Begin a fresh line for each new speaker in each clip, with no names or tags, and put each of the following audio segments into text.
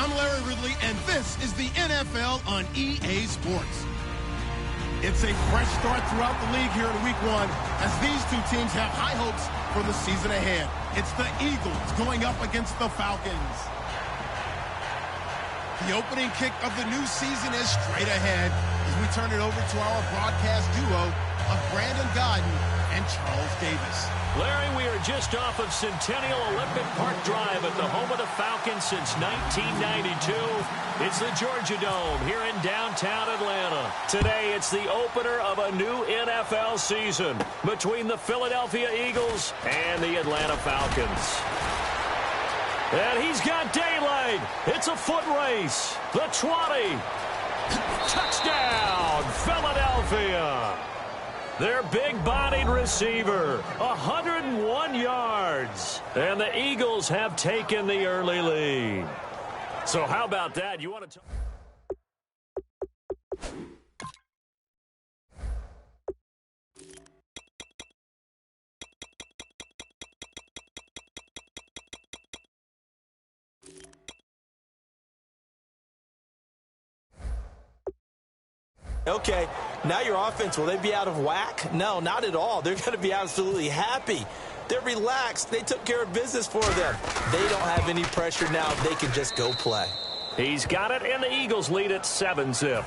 I'm Larry Ridley, and this is the NFL on EA Sports. It's a fresh start throughout the league here in Week 1 as these two teams have high hopes for the season ahead. It's the Eagles going up against the Falcons. The opening kick of the new season is straight ahead as we turn it over to our broadcast duo of Brandon Godden and Charles Davis.
Larry, we are just off of Centennial Olympic Park Drive at the home of the Falcons since 1992. It's the Georgia Dome here in downtown Atlanta. Today, it's the opener of a new NFL season between the Philadelphia Eagles and the Atlanta Falcons. And he's got daylight. It's a foot race. The 20. Touchdown, Philadelphia. Their big-bodied receiver, 101 yards. And the Eagles have taken the early lead. So how about that? You want to talk?
Okay, now your offense, will they be out of whack? No, not at all. They're going to be absolutely happy. They're relaxed. They took care of business for them. They don't have any pressure now. They can just go play.
He's got it, and the Eagles lead at 7-zip.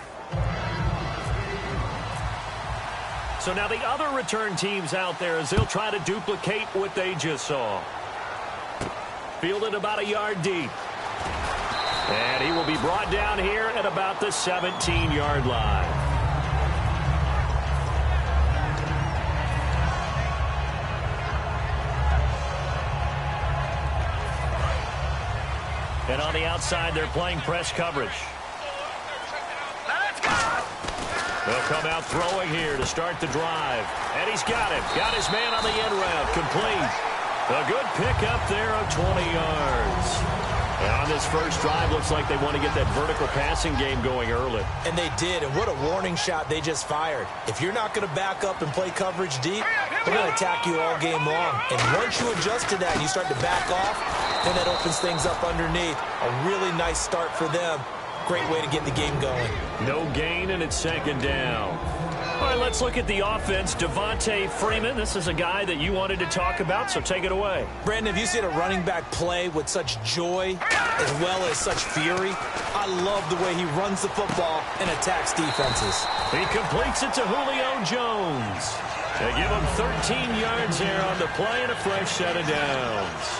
So now the other return teams out there as they'll try to duplicate what they just saw. Fielded about a yard deep. And he will be brought down here at about the 17-yard line. And on the outside, they're playing press coverage. They'll come out throwing here to start the drive. And he's got it. Got his man on the end route. Complete. A good pickup there of 20 yards. And on this first drive, looks like they want to get that vertical passing game going early.
And they did, and what a warning shot they just fired. If you're not going to back up and play coverage deep, they're going to attack you all game long. And once you adjust to that and you start to back off, then that opens things up underneath. A really nice start for them. Great way to get the game going.
No gain, and it's second down. All right, let's look at the offense. Devontae Freeman, this is a guy that you wanted to talk about, so take it away.
Brandon, have you seen a running back play with such joy as well as such fury? I love the way he runs the football and attacks defenses.
He completes it to Julio Jones. They give him 13 yards there on the play and a fresh set of downs.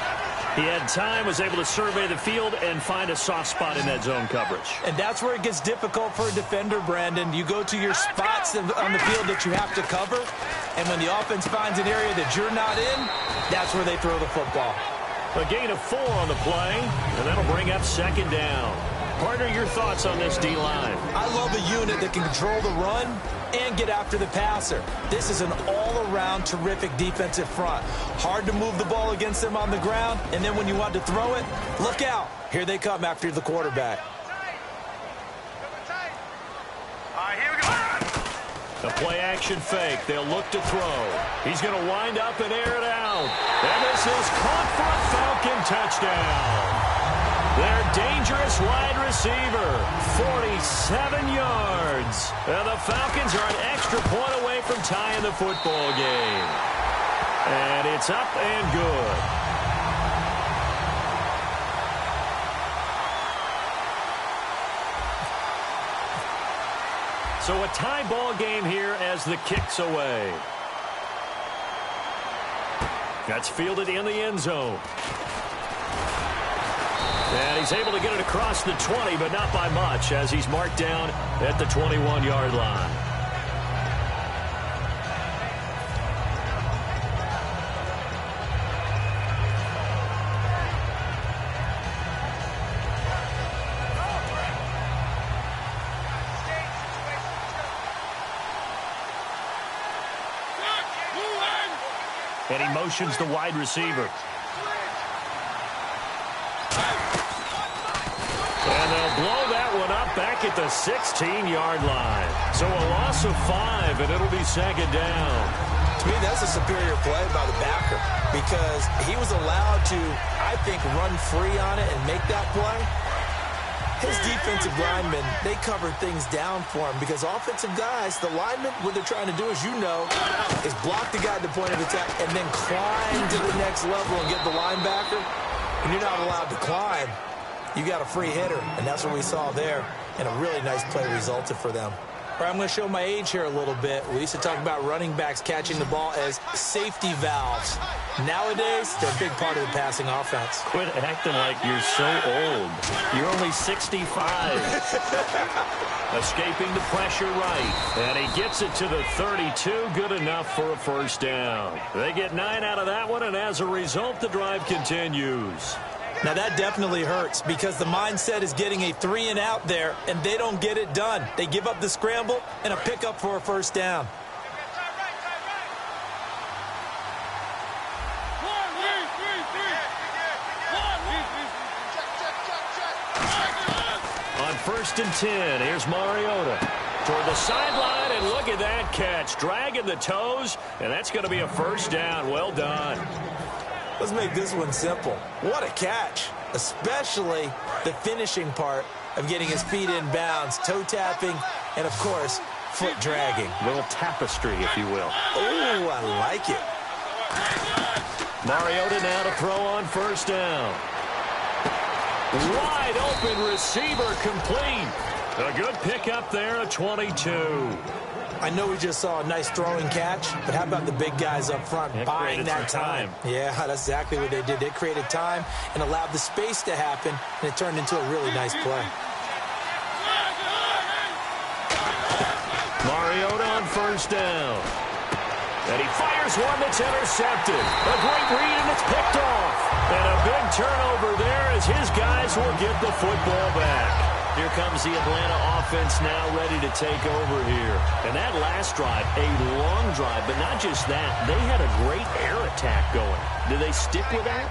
He had time, was able to survey the field and find a soft spot in that zone coverage.
And that's where it gets difficult for a defender, Brandon. You go to your spots on the field that you have to cover, and when the offense finds an area that you're not in, that's where they throw the football.
A gain of 4 on the play, and that'll bring up second down. Partner, your thoughts on this D-line?
I love a unit that can control the run and get after the passer. This is an all-around terrific defensive front. Hard to move the ball against them on the ground, and then when you want to throw it, look out. Here they come after the quarterback.
All right, here we go.
The play-action fake. They'll look to throw. He's going to wind up and air it out. And this is caught for a Falcon touchdown. Their dangerous wide receiver, 47 yards. And the Falcons are an extra point away from tying the football game. And it's up and good. So a tie ball game here as the kick's away. That's fielded in the end zone. And he's able to get it across the 20, but not by much, as he's marked down at the 21-yard line. And he motions the wide receiver. And they'll blow that one up back at the 16-yard line. So a loss of 5, and it'll be second down.
To me, that's a superior play by the backer because he was allowed to, I think, run free on it and make that play. His defensive linemen, they covered things down for him because offensive guys, the linemen, what they're trying to do, as you know, is block the guy at the point of attack and then climb to the next level and get the linebacker. And you're not allowed to climb. You got a free hitter, and that's what we saw there. And a really nice play resulted for them. All right, I'm going to show my age here a little bit. We used to talk about running backs catching the ball as safety valves. Nowadays, they're a big part of the passing offense.
Quit acting like you're so old. You're only 65. Escaping the pressure right. And he gets it to the 32. Good enough for a first down. They get 9 out of that one, and as a result, the drive continues.
Now, that definitely hurts because the mindset is getting a 3-and-out there, and they don't get it done. They give up the scramble and a pickup for a first down.
On 1st and 10, here's Mariota toward the sideline, and look at that catch. Dragging the toes, and that's going to be a first down. Well done.
Let's make this one simple. What a catch, especially the finishing part of getting his feet in bounds, toe tapping, and, of course, foot dragging.
Little tapestry, if you will.
Oh, I like it.
Mariota now to throw on first down. Wide open receiver complete. A good pickup there at 22.
I know we just saw a nice throwing catch, but how about the big guys up front buying that time? Yeah, that's exactly what they did. They created time and allowed the space to happen, and it turned into a really nice play.
Mariota on first down. And he fires one that's intercepted. A great read, and it's picked off. And a big turnover there as his guys will get the football back. Here comes the Atlanta offense now ready to take over here. And that last drive, a long drive, but not just that. They had a great air attack going. Do they stick with that?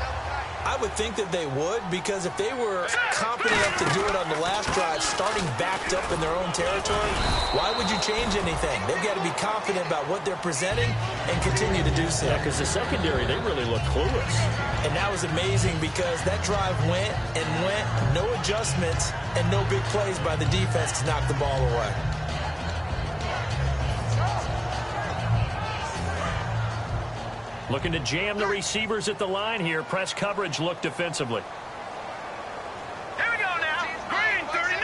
I would think that they would, because if they were confident enough to do it on the last drive, starting backed up in their own territory, why would you change anything? They've got to be confident about what they're presenting and continue to do so.
Yeah, because the secondary, they really look clueless.
And that was amazing because that drive went and went, no adjustments, and no big plays by the defense to knock the ball away.
Looking to jam the receivers at the line here. Press coverage look defensively.
Here we go now. Green 39.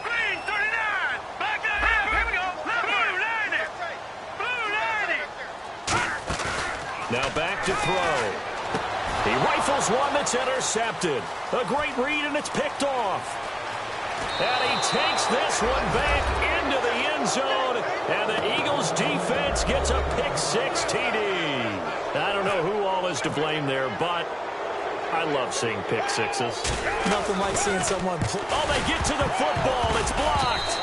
Green 39. Back up here. Here we go. Blue 90. Blue 90.
Now back to throw. He rifles one that's intercepted. A great read, and it's picked off. And he takes this one back into the end zone. And the Eagles defense gets a pick-6 TD. I don't know who all is to blame there, but I love seeing pick-6s.
Nothing like seeing someone...
Oh, they get to the football. It's blocked.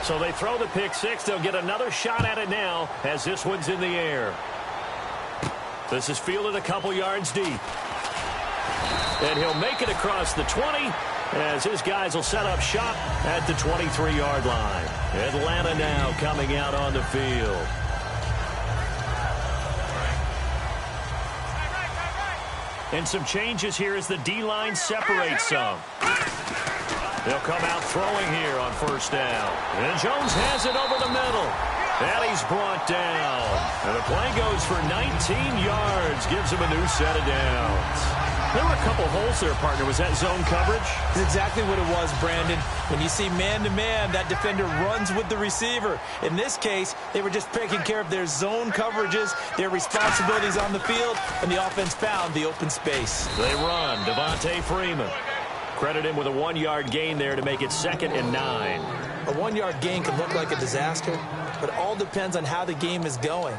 So they throw the pick-6. They'll get another shot at it now as this one's in the air. This is fielded a couple yards deep. And he'll make it across the 20 as his guys will set up shop at the 23-yard line. Atlanta now coming out on the field. And some changes here as the D-line separates some. They'll come out throwing here on first down. And Jones has it over the middle. And he's brought down. And the play goes for 19 yards. Gives him a new set of downs. There were a couple holes there, partner. Was that zone coverage?
That's exactly what it was, Brandon. When you see man-to-man, that defender runs with the receiver. In this case, they were just taking care of their zone coverages, their responsibilities on the field, and the offense found the open space.
They run. Devontae Freeman. Credit him with a 1-yard gain there to make it 2nd and 9.
A 1-yard gain can look like a disaster, but it all depends on how the game is going.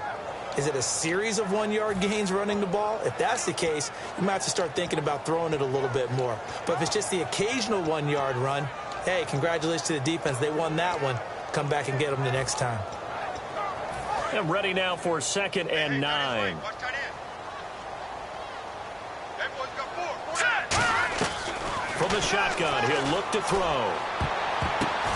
Is it a series of 1-yard gains running the ball? If that's the case, you might have to start thinking about throwing it a little bit more. But if it's just the occasional 1-yard run, hey, congratulations to the defense. They won that one. Come back and get them the next time.
And ready now for 2nd and 9. From the shotgun, he'll look to throw.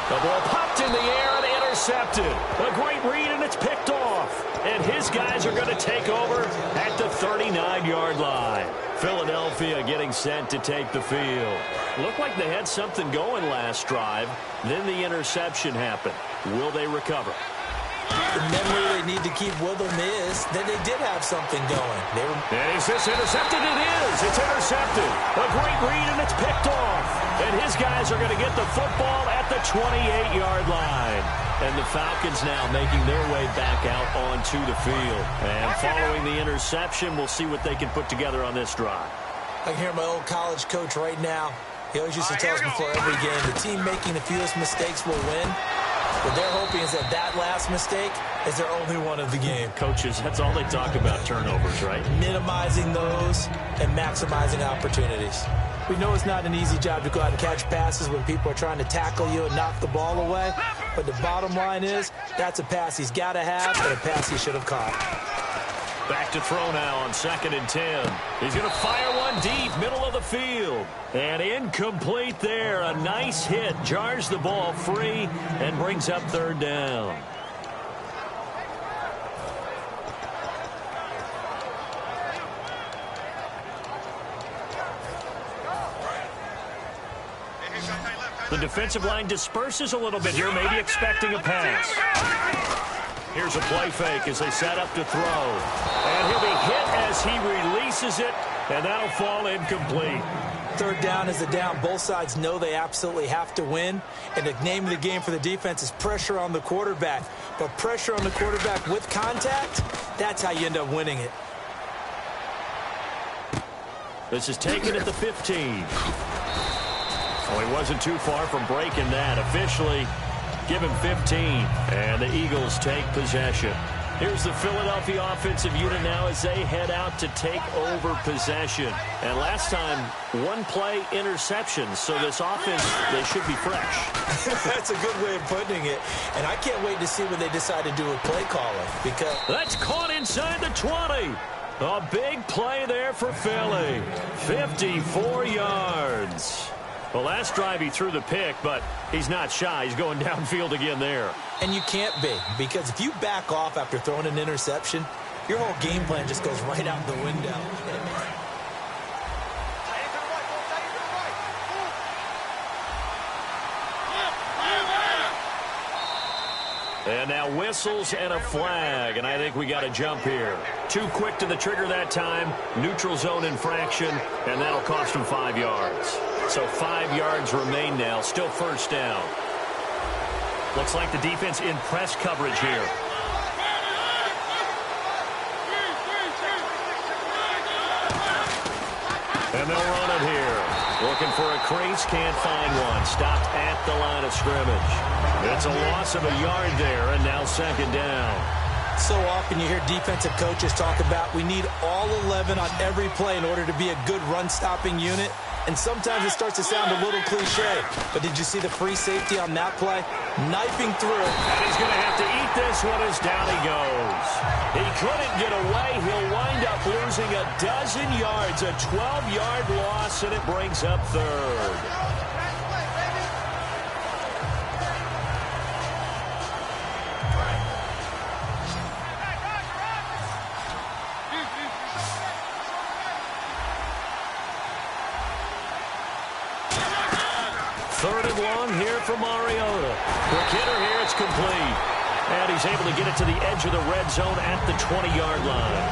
The ball popped in the air and intercepted. A great read, and it's picked off. and his guys are going to take over at the 39-yard line. Philadelphia getting set to take the field. Looked like they had something going last drive. Then the interception happened. Will they recover?
The memory they need to keep with them is that they did have something going.
And is this intercepted? It is. It's intercepted. A great read, and it's picked off. And his guys are going to get the football at the 28-yard line. And the Falcons now making their way back out onto the field. And following the interception, we'll see what they can put together on this drive.
I can hear my old college coach right now. He always used to tell us before every game, the team making the fewest mistakes will win. What they're hoping is that last mistake is their only one of the game.
Coaches, that's all they talk about, turnovers, right?
Minimizing those and maximizing opportunities. We know it's not an easy job to go out and catch passes when people are trying to tackle you and knock the ball away. But the bottom line is, that's a pass he's got to have and a pass he should have caught.
Back to throw now on 2nd and 10. He's going to fire one deep, middle of the field. And incomplete there. A nice hit. Jars the ball free and brings up 3rd down. The defensive line disperses a little bit here, maybe expecting a pass. Here's a play fake as they set up to throw. And he'll be hit as he releases it, and that'll fall incomplete.
3rd down is the down. Both sides know they absolutely have to win. And the name of the game for the defense is pressure on the quarterback. But pressure on the quarterback with contact, that's how you end up winning it.
This is taken at the 15. Oh, he wasn't too far from breaking that. Officially, give him 15, and the Eagles take possession. Here's the Philadelphia offensive unit now as they head out to take over possession. And last time, one play interception, so this offense, they should be fresh.
That's a good way of putting it. And I can't wait to see what they decide to do with play calling. Because
that's caught inside the 20. A big play there for Philly. 54 yards. The last drive he threw the pick, but he's not shy. He's going downfield again there.
And you can't be, because if you back off after throwing an interception, your whole game plan just goes right out the window.
And now whistles and a flag, and I think we got a jump here. Too quick to the trigger that time. Neutral zone infraction, and that'll cost him 5 yards. So 5 yards remain now, still 1st down. Looks like the defense in press coverage here. And they'll run it here. Looking for a crease, can't find one. Stopped at the line of scrimmage. It's a loss of a yard there, and now 2nd down.
So often you hear defensive coaches talk about we need all 11 on every play in order to be a good run-stopping unit. And sometimes it starts to sound a little cliche. But did you see the free safety on that play? Knifing through.
And he's going to have to eat this one as down he goes. He couldn't get away. He'll wind up losing a dozen yards. A 12-yard loss, and it brings up 3rd. Third and long here for Mariota. Quick hitter here, it's complete. And he's able to get it to the edge of the red zone at the 20-yard line.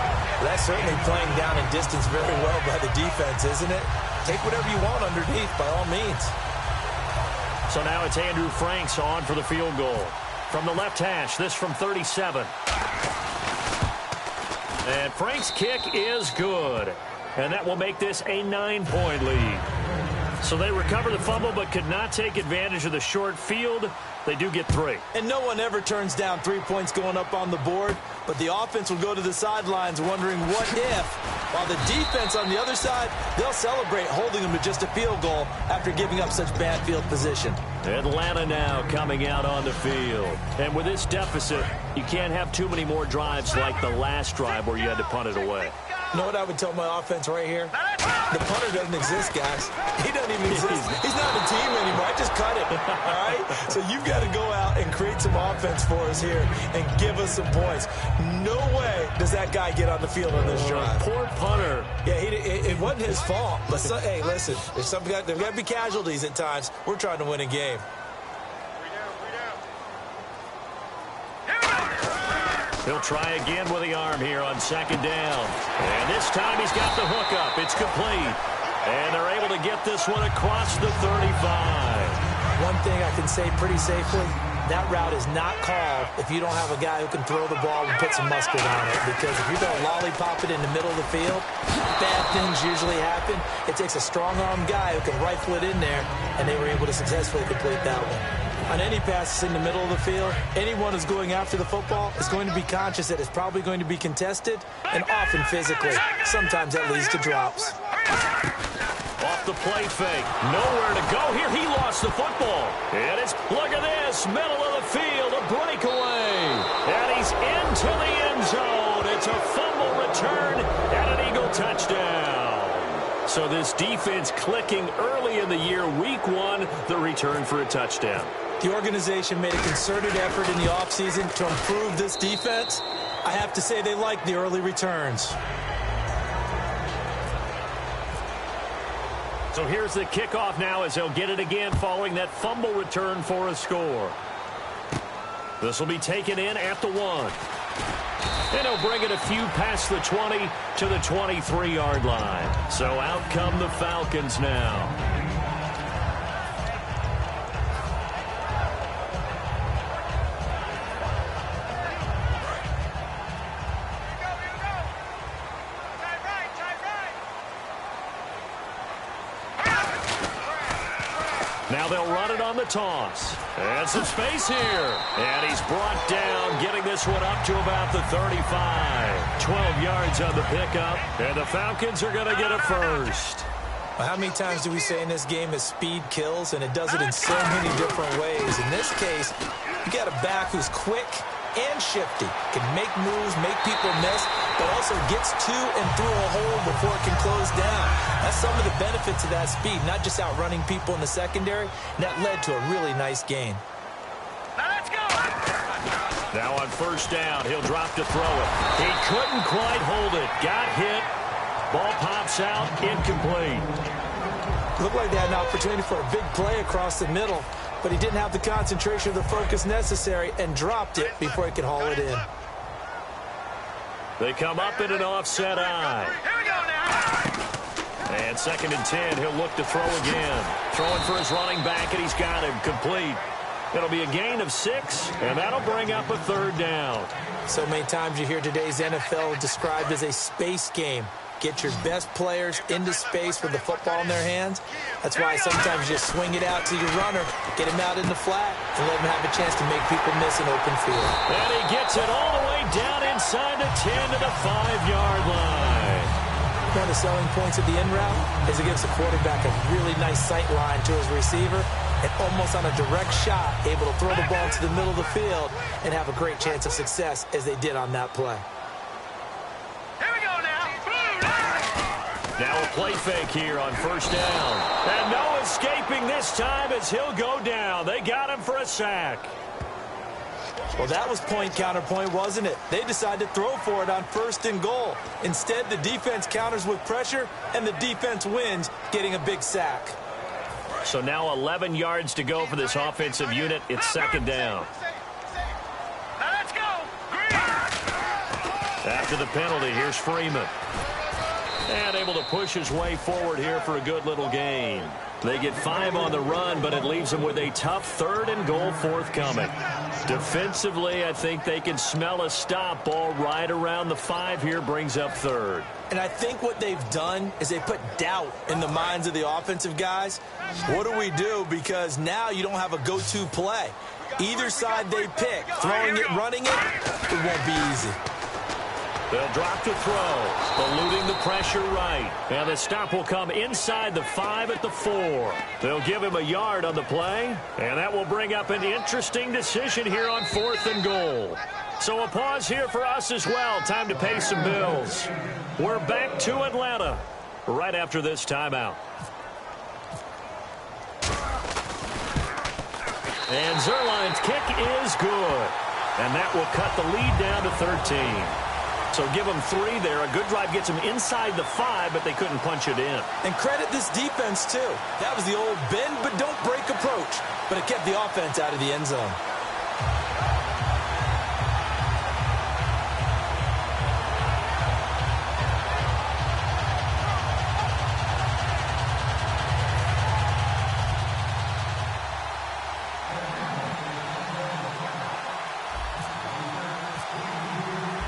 That's certainly playing down in distance very well by the defense, isn't it? Take whatever you want underneath, by all means.
So now it's Andrew Franks on for the field goal. From the left hash, this from 37. And Franks' kick is good. And that will make this a 9-point lead. So they recover the fumble but could not take advantage of the short field. They do get 3.
And no one ever turns down 3 points going up on the board, but the offense will go to the sidelines wondering what if, while the defense on the other side, they'll celebrate holding them to just a field goal after giving up such bad field position.
Atlanta now coming out on the field. And with this deficit, you can't have too many more drives like the last drive where you had to punt it away.
You know what I would tell my offense right here? The punter doesn't exist, guys. He doesn't even exist. He's not on the team anymore. I just cut him, all right? So you've got to go out and create some offense for us here and give us some points. No way does that guy get on the field on this drive.
Poor punter.
Yeah, it wasn't his fault. But hey, listen, there's got to be casualties at times. We're trying to win a game.
He'll try again with the arm here on second down. And this time he's got the hook up. It's complete. And they're able to get this one across the 35.
One thing I can say pretty safely, that route is not called if you don't have a guy who can throw the ball and put some muscle on it. Because if you're going to lollipop it in the middle of the field, bad things usually happen. It takes a strong-armed guy who can rifle it in there, and they were able to successfully complete that one. On any passes in the middle of the field, anyone who's going after the football is going to be conscious that it's probably going to be contested and often physically. Sometimes that leads to drops.
Off the play fake. Nowhere to go here. He lost the football. And it's, look at this, middle of the field, a breakaway. And he's into the end zone. It's a fumble return and an Eagle touchdown. So this defense clicking early in the year, week one, the return for a touchdown.
The organization made a concerted effort in the offseason to improve this defense. I have to say they like the early returns.
So here's the kickoff now as they'll get it again following that fumble return for a score. This will be taken in at the 1. And he'll bring it a few past the 20 to the 23-yard line. So out come the Falcons now. Now they'll run it on the toss. And some space here. And he's brought down, getting this one up to about the 35. 12 yards on the pickup. And the Falcons are going to get a first.
Well, how many times do we say in this game is speed kills? And it does it in so many different ways. In this case, you got a back who's quick and shifty. Can make moves, make people miss, but also gets to and through a hole before it can close down. That's some of the benefits of that speed, not just outrunning people in the secondary. And that led to a really nice gain.
Now let's go.
Now on first down, he'll drop to throw it. He couldn't quite hold it. Got hit. Ball pops out, incomplete.
Looked like they had an opportunity for a big play across the middle, but he didn't have the concentration or the focus necessary and dropped it before he could haul it in.
They come up in an offset eye.
Here we go now.
And 2nd and 10, he'll look to throw again. Throwing for his running back, and he's got him complete. It'll be a gain of 6, and that'll bring up a 3rd down.
So many times you hear today's NFL described as a space game. Get your best players into space with the football in their hands. That's why sometimes you just swing it out to your runner, get him out in the flat, and let him have a chance to make people miss an open field.
And he gets it all the way down inside the 10 to the 5-yard line.
One of the selling points of the in route is it gives the quarterback a really nice sight line to his receiver and almost on a direct shot able to throw the ball to the middle of the field and have a great chance of success as they did on that play.
Here we go now.
Now a play fake here on first down. And no escaping this time as he'll go down. They got him for a sack.
Well, that was point counterpoint, wasn't it? They decided to throw for it on 1st and goal. Instead, the defense counters with pressure, and the defense wins, getting a big sack.
So now 11 yards to go for this offensive unit. It's 2nd down.
Now let's go.
After the penalty, here's Freeman. And able to push his way forward here for a good little gain. They get 5 on the run, but it leaves them with a tough 3rd and goal forthcoming. Defensively, I think they can smell a stop. Ball right around the 5 here, brings up 3rd.
And I think what they've done is they put doubt in the minds of the offensive guys. What do we do? Because now you don't have a go-to play. Either side they pick, throwing it, running it, it won't be easy.
They'll drop the throw, eluding the pressure right. And the stop will come inside the 5 at the 4. They'll give him a yard on the play, and that will bring up an interesting decision here on 4th and goal. So a pause here for us as well. Time to pay some bills. We're back to Atlanta right after this timeout. And Zerline's kick is good. And that will cut the lead down to 13. So give them 3 there. A good drive gets them inside the 5, but they couldn't punch it in.
And credit this defense, too. That was the old bend but don't break approach. But it kept the offense out of the end zone.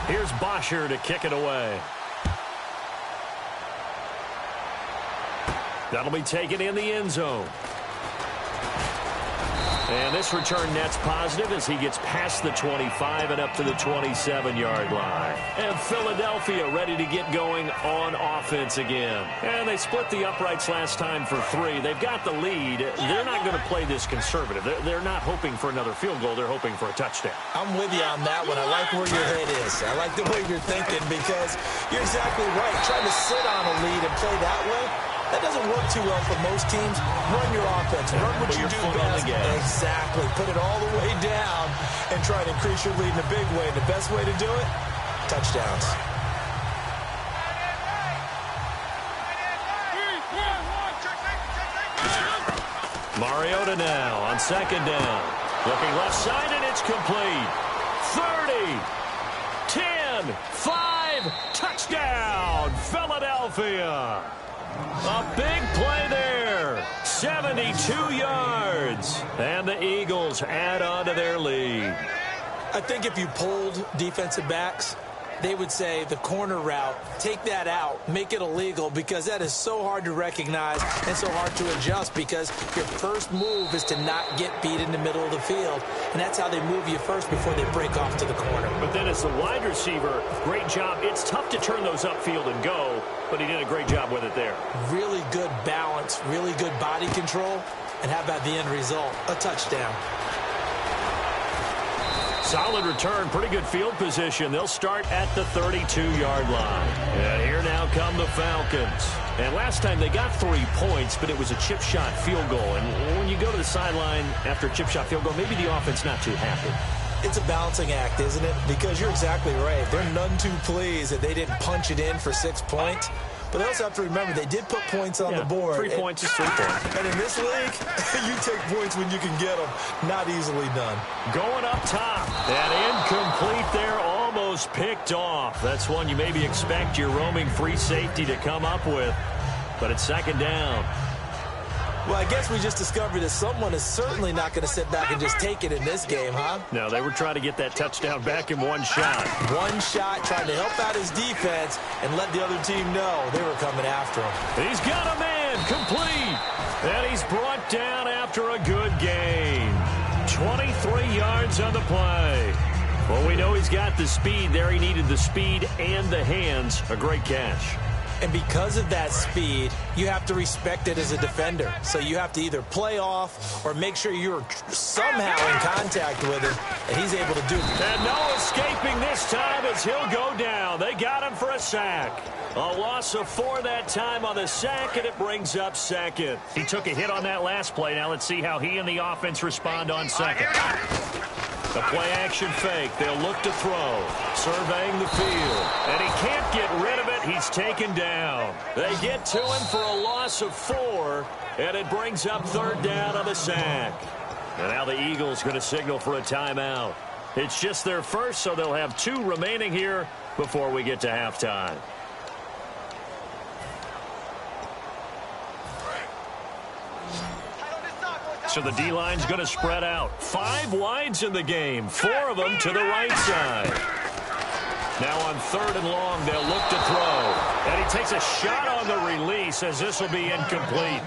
Here's Bosher to kick it away. That'll be taken in the end zone. And this return net's positive as he gets past the 25 and up to the 27-yard line. And Philadelphia ready to get going on offense again. And they split the uprights last time for 3. They've got the lead. They're not going to play this conservative. They're not hoping for another field goal. They're hoping for a touchdown.
I'm with you on that one. I like where your head is. I like the way you're thinking because you're exactly right. Trying to sit on a lead and play that way, that doesn't work too well for most teams. Run your offense. Run what you do best. Exactly. Put it all the way down and try to increase your lead in a big way. The best way to do it, touchdowns.
Mariota now on 2nd down. Looking left side, and it's complete. 30, 10, 5, touchdown, Philadelphia. A big play there. 72 yards. And the Eagles add on to their lead.
I think if you polled defensive backs, they would say the corner route, take that out, make it illegal, because that is so hard to recognize and so hard to adjust because your first move is to not get beat in the middle of the field. And that's how they move you first before they break off to the corner.
But then as the wide receiver, great job. It's tough to turn those upfield and go, but he did a great job with it there.
Really good balance, really good body control. And how about the end result? A touchdown.
Solid return, pretty good field position. They'll start at the 32-yard line. And here now come the Falcons. And last time they got 3 points, but it was a chip shot field goal. And when you go to the sideline after a chip shot field goal, maybe the offense not too happy.
It's a balancing act, isn't it? Because you're exactly right. They're none too pleased that they didn't punch it in for 6 points. But they also have to remember they did put points on the board.
3 points is 3 points.
And in this league, you take points when you can get them. Not easily done.
Going up top. And incomplete there, almost picked off. That's one you maybe expect your roaming free safety to come up with. But it's 2nd down.
Well, I guess we just discovered that someone is certainly not going to sit back and just take it in this game, huh?
No, they were trying to get that touchdown back in one shot.
One shot, trying to help out his defense and let the other team know they were coming after him.
He's got a man, complete. And he's brought down after a good gain. 23 yards on the play. Well, we know he's got the speed there. He needed the speed and the hands. A great catch.
And because of that speed, you have to respect it as a defender. So you have to either play off or make sure you're somehow in contact with him, and he's able to do it.
And no escaping this time as he'll go down. They got him for a sack. A loss of 4 that time on the sack, and it brings up 2nd. He took a hit on that last play. Now let's see how he and the offense respond on 2nd. The play-action fake. They'll look to throw. Surveying the field. And he can't get rid of it. He's taken down. They get to him for a loss of 4. And it brings up 3rd down on the sack. And now the Eagles going to signal for a timeout. It's just their first, so they'll have 2 remaining here before we get to halftime. So the D-line's going to spread out. 5 wides in the game. 4 of them to the right side. Now on 3rd and long, they'll look to throw. And he takes a shot on the release as this will be incomplete.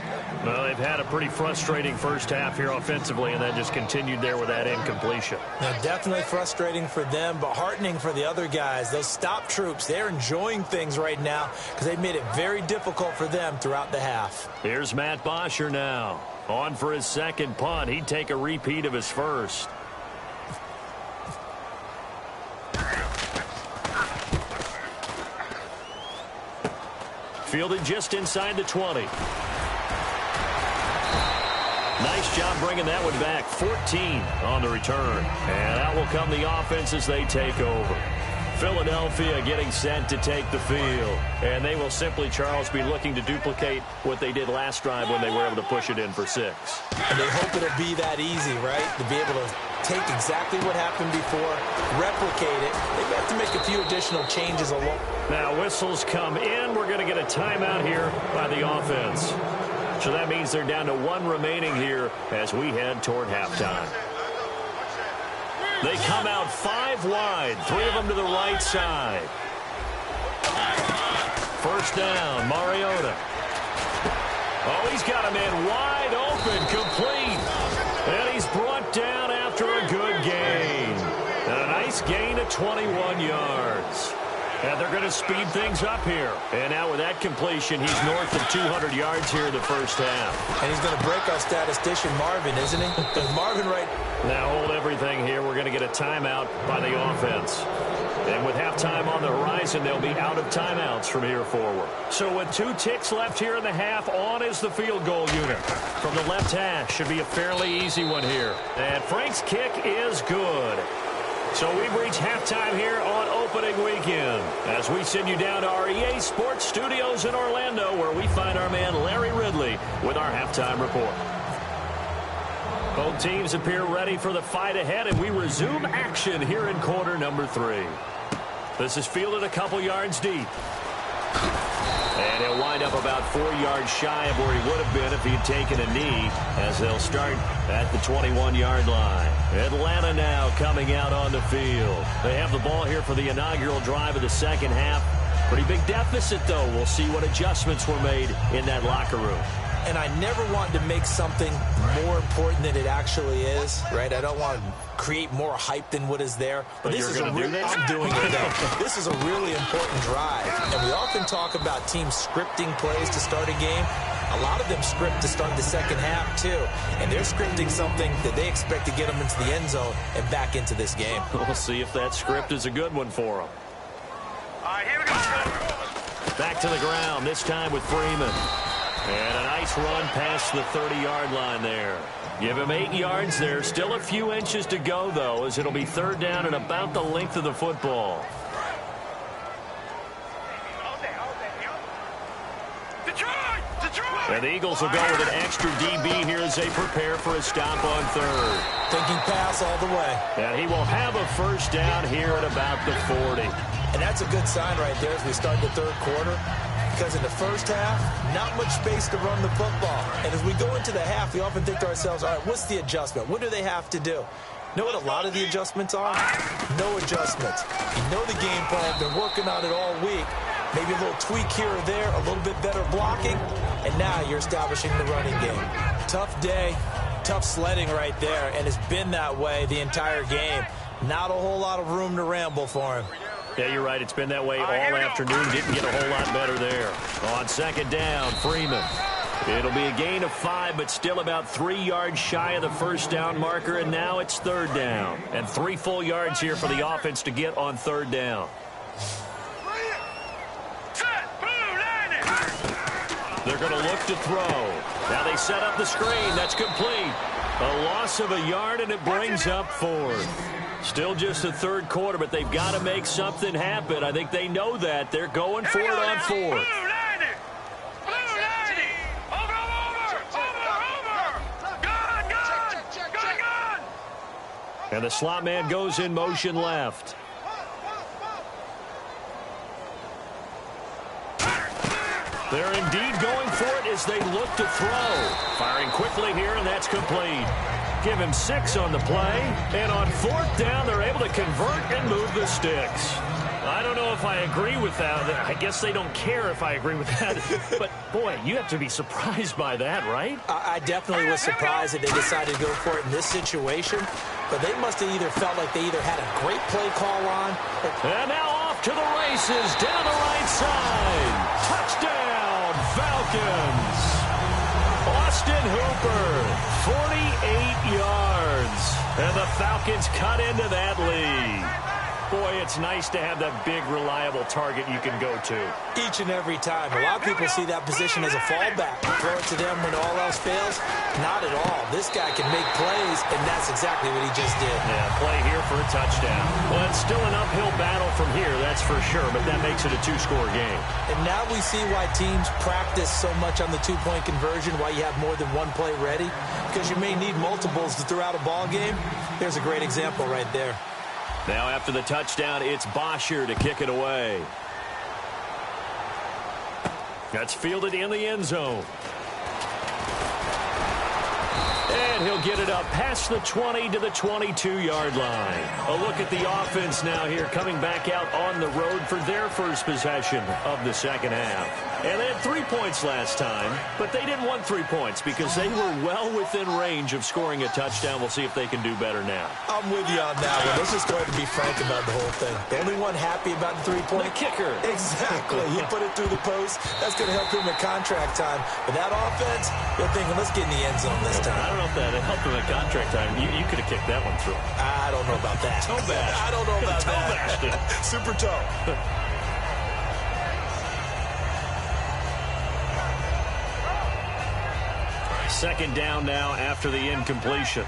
Well, they've had a pretty frustrating first half here offensively, and that just continued there with that incompletion.
Now, definitely frustrating for them, but heartening for the other guys. Those stop troops, they're enjoying things right now because they've made it very difficult for them throughout the half.
Here's Matt Bosher now. On for his second punt. He'd take a repeat of his first. Fielded just inside the 20. Nice job bringing that one back. 14 on the return. And out will come the offense as they take over. Philadelphia getting set to take the field. And they will simply, Charles, be looking to duplicate what they did last drive when they were able to push it in for 6.
And they hope it'll be that easy, right? To be able to take exactly what happened before, replicate it. They have to make a few additional changes along.
Now whistles come in. We're going to get a timeout here by the offense. So that means they're down to 1 remaining here as we head toward halftime. They come out 5 wide, 3 of them to the right side. First down, Mariota. Oh, he's got a man wide open, complete. And he's brought down after a good gain. And a nice gain of 21 yards. And they're going to speed things up here. And now with that completion, he's north of 200 yards here in the first half.
And he's going to break our statistician, Marvin, isn't he? Because Marvin right...
Now hold everything here. We're going to get a timeout by the offense. And with halftime on the horizon, they'll be out of timeouts from here forward. So with 2 ticks left here in the half, on is the field goal unit. From the left hash, should be a fairly easy one here. And Frank's kick is good. So we've reached halftime here on opening weekend as we send you down to our EA Sports Studios in Orlando, where we find our man Larry Ridley with our halftime report. Both teams appear ready for the fight ahead, and we resume action here in quarter number 3. This is fielded a couple yards deep. And he'll wind up about 4 yards shy of where he would have been if he'd taken a knee, as they'll start at the 21-yard line. Atlanta now coming out on the field. They have the ball here for the inaugural drive of the second half. Pretty big deficit, though. We'll see what adjustments were made in that locker room.
And I never want to make something more important than it actually is, right? I don't want to create more hype than what is there. But this is a really, I'm doing it though. This is a really important drive. And we often talk about teams scripting plays to start a game. A lot of them script to start the second half, too. And they're scripting something that they expect to get them into the end zone and back into this game.
We'll see if that script is a good one for them.
All right, here we go.
Back to the ground, this time with Freeman. And a nice run past the 30-yard line there. Give him 8 yards there. Still a few inches to go, though, as it'll be third down and about the length of the football. And the Eagles will go with an extra DB here as they prepare for a stop on third.
Thinking pass all the way.
And he will have a first down here at about the 40.
And that's a good sign right there as we start the third quarter. Because in the first half, not much space to run the football. And as we go into the half, we often think to ourselves, all right, what's the adjustment? What do they have to do? You know what a lot of the adjustments are? No adjustments. You know the game plan. They're working on it all week. Maybe a little tweak here or there, a little bit better blocking, and now you're establishing the running game. Tough day, tough sledding right there, and it's been that way the entire game. Not a whole lot of room to ramble for him.
Yeah, you're right. It's been that way all afternoon. Didn't get a whole lot better there. On second down, Freeman. It'll be a gain of 5, but still about 3 yards shy of the first down marker, and now it's third down. And 3 full yards here for the offense to get on third down. They're going to look to throw. Now they set up the screen. That's complete. A loss of a yard, and it brings up fourth. Still just the third quarter, but they've got to make something happen. I think they know that. They're going for it on fourth. And the slot man goes in motion left. They're indeed going for it as they look to throw. Firing quickly here, and that's complete. Give him 6 on the play. And on fourth down, they're able to convert and move the sticks. I don't know if I agree with that. I guess they don't care if I agree with that. But, boy, you have to be surprised by that, right?
I definitely was surprised that they decided to go for it in this situation. But they must have either felt like they either had a great play call on.
And now off to the races, down the right side. Touchdown, Falcons. Austin Hooper, 48 yards. And the Falcons cut into that lead. Boy, it's nice to have that big, reliable target you can go to.
Each and every time. A lot of people see that position as a fallback. Throw it to them when all else fails. Not at all. This guy can make plays, and that's exactly what he just did.
Yeah, play here for a touchdown. Well, it's still an uphill battle from here, that's for sure, but that makes it a two-score game.
And now we see why teams practice so much on the two-point conversion, why you have more than one play ready, because you may need multiples to throw out a ball game. There's a great example right there.
Now after the touchdown, it's Bosher to kick it away. That's fielded in the end zone. And he'll get it up past the 20 to the 22-yard line. A look at the offense now here, coming back out on the road for their first possession of the second half. And they had 3 points last time, but they didn't want 3 points because they were well within range of scoring a touchdown. We'll see if they can do better now.
I'm with you on that one. Let's just go ahead and be frank about the whole thing. The only one happy about the 3-point?
The kicker.
Exactly. He put it through the post. That's going to help him at contract time. But that offense, they're thinking, let's get in the end zone this time.
I don't know if that helped him at contract time. You could have kicked that one through.
I don't know about that.
Toe bash.
I don't know about
toe
that.
Bashed.
Super toe.
Second down now after the incompletion.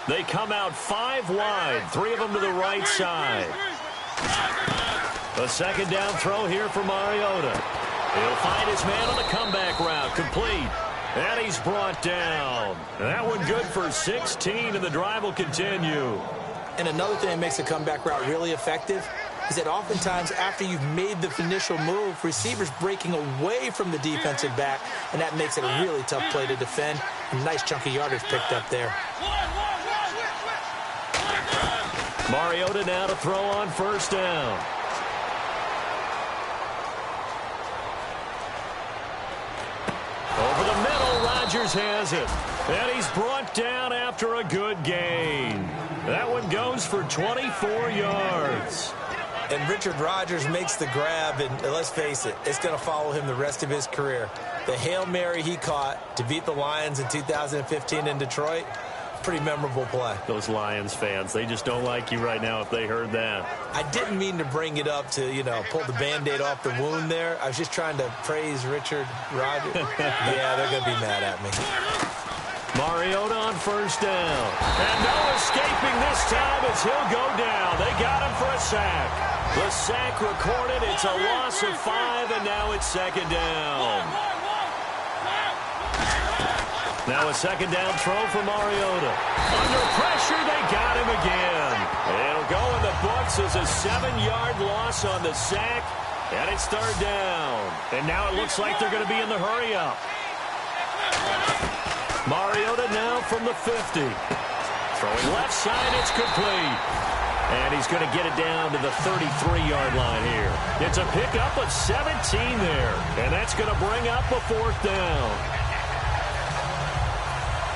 They come out 5 wide, 3 of them to the right side. A second down throw here for Mariota. He'll find his man on the comeback route, complete. And he's brought down. That one good for 16, and the drive will continue.
And another thing that makes a comeback route really effective is that oftentimes after you've made the initial move, receivers breaking away from the defensive back, and that makes it a really tough play to defend. A nice chunk of yardage picked up there.
Mariota now to throw on first down. Over the middle, Rodgers has it. And he's brought down after a good gain. That one goes for 24 yards.
And Richard Rodgers makes the grab, and let's face it, it's going to follow him the rest of his career. The Hail Mary he caught to beat the Lions in 2015 in Detroit, pretty memorable play.
Those Lions fans, they just don't like you right now if they heard that.
I didn't mean to bring it up to, pull the Band-Aid off the wound there. I was just trying to praise Richard Rodgers. Yeah, they're going to be mad at me.
Mariota on first down. And no escaping this time as he'll go down. They got him for a sack. The sack recorded. It's a loss of 5, and now it's second down. Now a second down throw for Mariota. Under pressure, they got him again. It'll go in the books as a 7-yard loss on the sack, and it's third down. And now it looks like they're going to be in the hurry-up. Mariota now from the 50. Throwing left side, it's complete. And he's going to get it down to the 33-yard line here. It's a pickup of 17 there. And that's going to bring up a fourth down.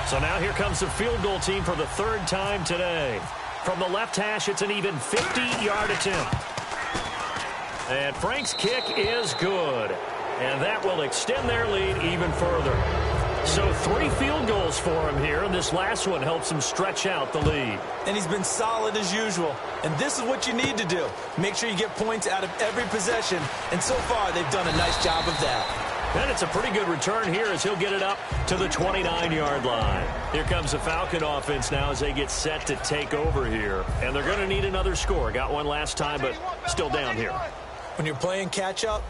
So now here comes the field goal team for the third time today. From the left hash, it's an even 50-yard attempt. And Frank's kick is good. And that will extend their lead even further. So 3 field goals for him here, and this last one helps him stretch out the lead.
And he's been solid as usual. And this is what you need to do. Make sure you get points out of every possession. And so far, they've done a nice job of that.
And it's a pretty good return here as he'll get it up to the 29-yard line. Here comes the Falcon offense now as they get set to take over here. And they're going to need another score. Got one last time, but still down here.
When you're playing catch-up,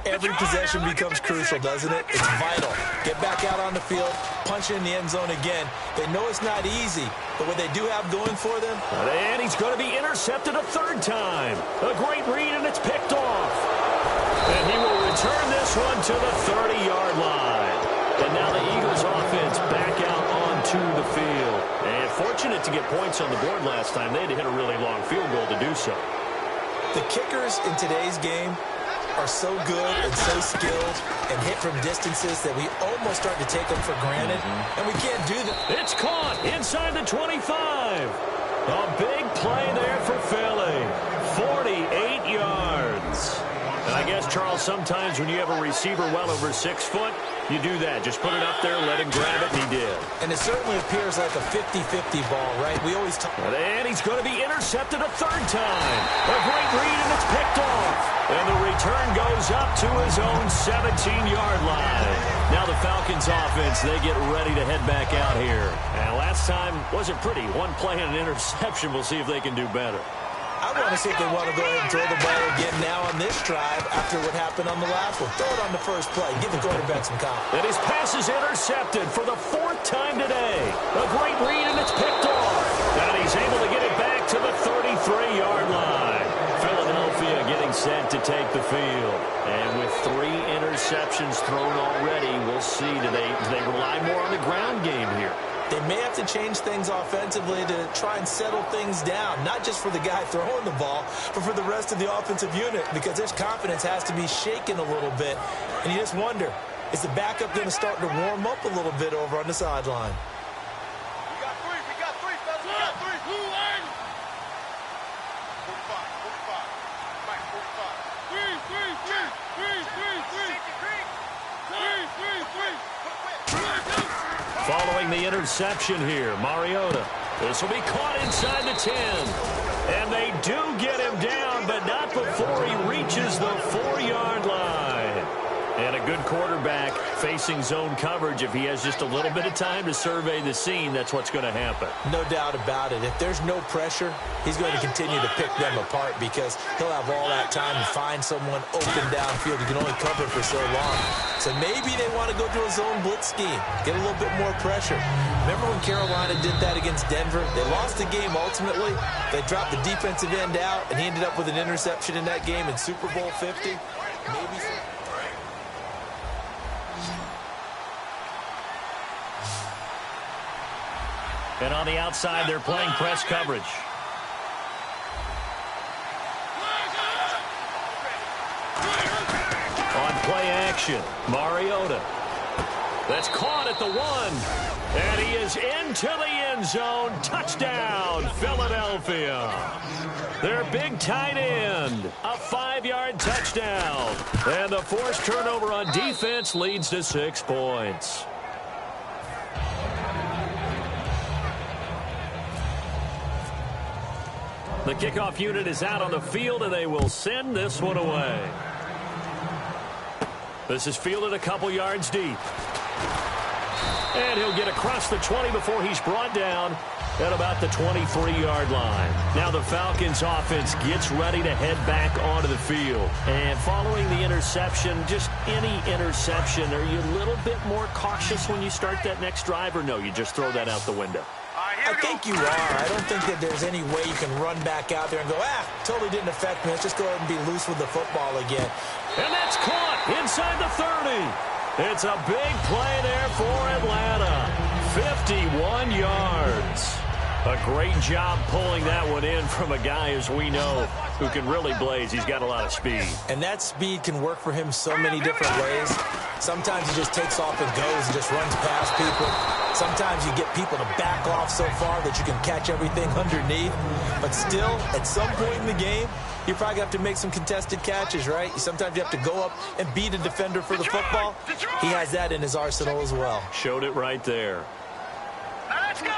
every possession becomes crucial, doesn't it? It's vital. Get back out on the field, punch in the end zone again. They know it's not easy, but what they do have going for them.
And he's going to be intercepted a third time. A great read, and it's picked off. And he will return this one to the 30-yard line. And now the Eagles offense back out onto the field. And fortunate to get points on the board last time. They had to hit a really long field goal to do so.
The kickers in today's game are so good and so skilled and hit from distances that we almost start to take them for granted, and we can't do that.
It's caught inside the 25. A big play there for Philly. 48 yards. And I guess, Charles, sometimes when you have a receiver well over 6 foot, you do that. Just put it up there, let him grab it, and he did.
And it certainly appears like a 50-50 ball, right? We always talk.
And he's going to be intercepted a third time. A great read, and it's picked off. And the return goes up to his own 17-yard line. Now the Falcons offense, they get ready to head back out here. And last time wasn't pretty. One play and an interception. We'll see if they can do better.
I want to see if they want to go ahead and throw the ball again now on this drive after what happened on the last one. Throw it on the first play. Give the quarterback some confidence.
And his pass is intercepted for the 4th time today. A great read, and it's picked off. And he's able to get it back to the 33-yard line. Philadelphia getting set to take the field. And with 3 interceptions thrown already, we'll see. Do they rely more on the ground game here?
They may have to change things offensively to try and settle things down, not just for the guy throwing the ball, but for the rest of the offensive unit, because their confidence has to be shaken a little bit. And you just wonder, is the backup going to start to warm up a little bit over on the sideline?
We got three, fellas. We got three. Who are you? 45. Mike, 45.
Following the interception here, Mariota. This will be caught inside the 10. And they do get him down, but not before he reaches the 4-yard line. And a good quarterback facing zone coverage. If he has just a little bit of time to survey the scene, that's what's going to happen.
No doubt about it. If there's no pressure, he's going to continue to pick them apart because he'll have all that time to find someone open downfield. You can only cover for so long. So maybe they want to go to a zone blitz scheme, get a little bit more pressure. Remember when Carolina did that against Denver? They lost the game ultimately. They dropped the defensive end out, and he ended up with an interception in that game in Super Bowl 50. Maybe.
And on the outside, they're playing press coverage. On play action, Mariota. That's caught at the 1. And he is into the end zone. Touchdown, Philadelphia. Their big tight end. A 5-yard touchdown. And the forced turnover on defense leads to 6 points. The kickoff unit is out on the field, and they will send this one away. This is fielded a couple yards deep. And he'll get across the 20 before he's brought down at about the 23-yard line. Now the Falcons offense gets ready to head back onto the field. And following the interception, just any interception, are you a little bit more cautious when you start that next drive, or no, you just throw that out the window?
I think you are. I don't think that there's any way you can run back out there and go, totally didn't affect me. Let's just go ahead and be loose with the football again.
And that's caught inside the 30. It's a big play there for Atlanta. 51 yards. A great job pulling that one in from a guy, as we know, who can really blaze. He's got a lot of speed.
And that speed can work for him so many different ways. Sometimes he just takes off and goes and just runs past people. Sometimes you get people to back off so far that you can catch everything underneath. But still, at some point in the game, you probably have to make some contested catches, right? Sometimes you have to go up and beat a defender for the football. He has that in his arsenal as well.
Showed it right there.
Let's go.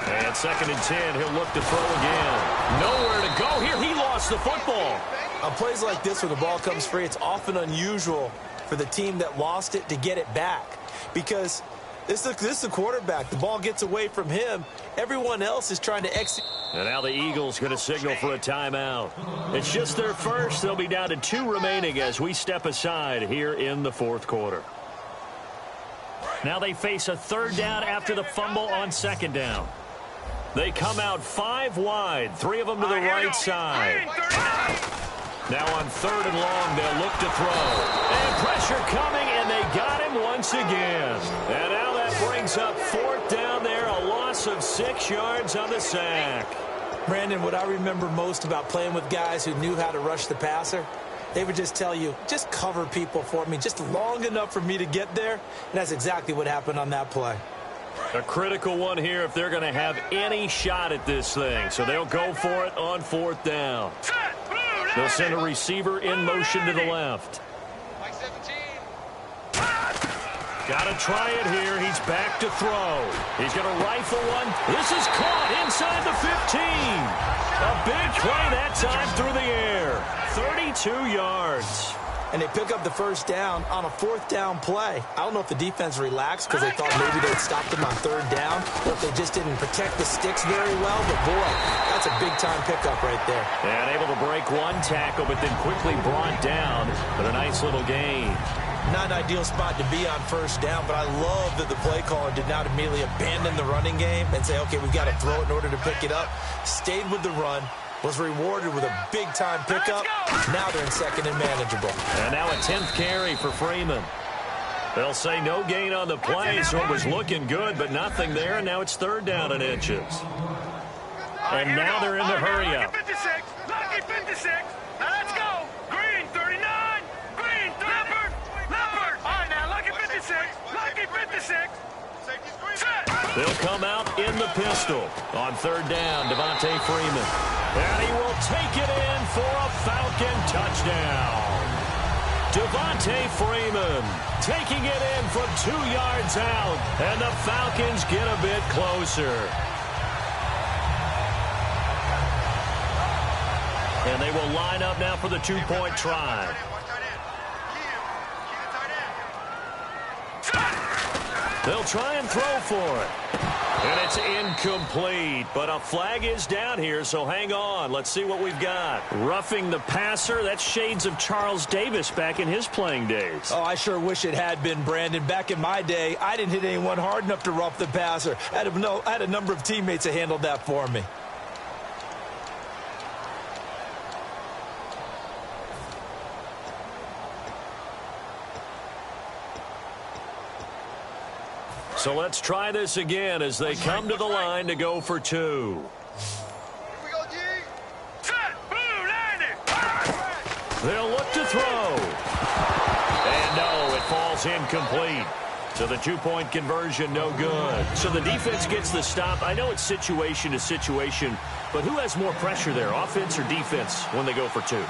And 2nd and 10, he'll look to throw again. Nowhere to go here. He lost the football.
On plays like this where the ball comes free, it's often unusual for the team that lost it to get it back. Because this is the quarterback. The ball gets away from him. Everyone else is trying to execute.
And now the Eagles going to signal for a timeout. It's just their first. They'll be down to 2 remaining as we step aside here in the 4th quarter. Now they face a 3rd down after the fumble on 2nd down. They come out 5 wide, 3 of them to the right side. Now on 3rd and long, they'll look to throw. And pressure coming, and they got him once again. And now that brings up 4th down there, a loss of 6 yards on the sack.
Brandon, what I remember most about playing with guys who knew how to rush the passer, they would just tell you, just cover people for me, just long enough for me to get there. And that's exactly what happened on that play.
A critical one here if they're going to have any shot at this thing. So they'll go for it on 4th down. They'll send a receiver in motion to the left. Got to try it here. He's back to throw. He's going to rifle one. This is caught inside the 15. A big play that time through the air. 32 yards.
And they pick up the 1st down on a 4th down play. I don't know if the defense relaxed because they thought maybe they'd stop them on 3rd down, or if they just didn't protect the sticks very well. But, boy, that's a big-time pickup right there.
And able to break one tackle, but then quickly brought down. But a nice little gain.
Not an ideal spot to be on 1st down, but I love that the play caller did not immediately abandon the running game and say, okay, we've got to throw it in order to pick it up. Stayed with the run, was rewarded with a big-time pickup. Now they're in 2nd and manageable.
And now a 10th carry for Freeman. They'll say no gain on the play, so it was looking good, but nothing there, and now it's 3rd down and inches. And now they're in the hurry-up.
Lucky 56. Lucky 56. Now let's go. Green 39. Green 30. Leopard. All right, now Lucky 56. Lucky 56.
They'll come out in the pistol. On 3rd down, Devontae Freeman. And he will take it in for a Falcon touchdown. Devontae Freeman taking it in from 2 yards out. And the Falcons get a bit closer. And they will line up now for the 2-point try. They'll try and throw for it. And it's incomplete, but a flag is down here, so hang on. Let's see what we've got. Roughing the passer, that's shades of Charles Davis back in his playing days.
Oh, I sure wish it had been, Brandon. Back in my day, I didn't hit anyone hard enough to rough the passer. I had a number of teammates that handled that for me.
So let's try this again as they come to the line to go for 2.
Here we go, G. Set. Blue, landing.
They'll look to throw. And no, it falls incomplete. So the 2-point conversion, no good. So the defense gets the stop. I know it's situation to situation, but who has more pressure there, offense or defense, when they go for 2?